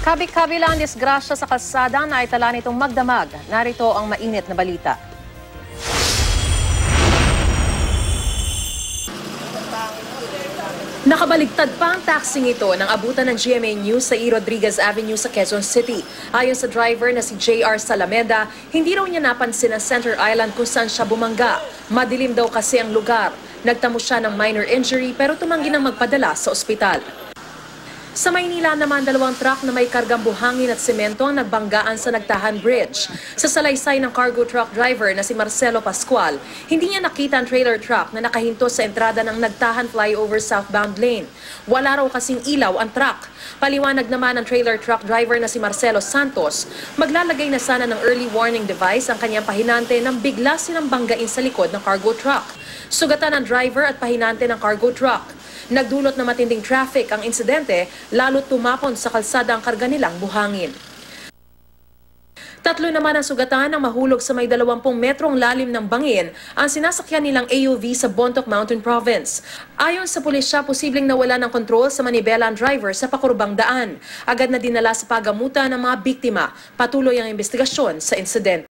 Kabi-kabilang disgrasya sa kalsada na itala nitong magdamag. Narito ang mainit na balita. Nakabaligtad pa ang taxing ito nang abutan ng GMA News sa E. Rodriguez Avenue sa Quezon City. Ayon sa driver na si JR Salameda, hindi raw niya napansin ang Center Island kung saan siya bumangga. Madilim daw kasi ang lugar. Nagtamo siya ng minor injury pero tumanggi nang magpadala sa ospital. Sa Maynila naman, 2 truck na may kargang buhangin at semento ang nagbanggaan sa Nagtahan Bridge. Sa salaysay ng cargo truck driver na si Marcelo Pascual, hindi niya nakita ang trailer truck na nakahinto sa entrada ng Nagtahan flyover southbound lane. Wala raw kasing ilaw ang truck. Paliwanag naman ng trailer truck driver na si Marcelo Santos, maglalagay na sana ng early warning device ang kanyang pahinante nang bigla silang banggain sa likod ng cargo truck. Sugatan ng driver at pahinante ng cargo truck. Nagdulot na matinding traffic ang insidente, lalo't tumapon sa kalsada ang karga nilang buhangin. 3 naman ang sugatan ng mahulog sa may 20 metrong lalim ng bangin ang sinasakyan nilang AUV sa Bontoc Mountain Province. Ayon sa pulisya, posibleng nawala ng kontrol sa manibela ang driver sa pakurubang daan. Agad na dinala sa pagamutan ng mga biktima. Patuloy ang investigasyon sa insidente.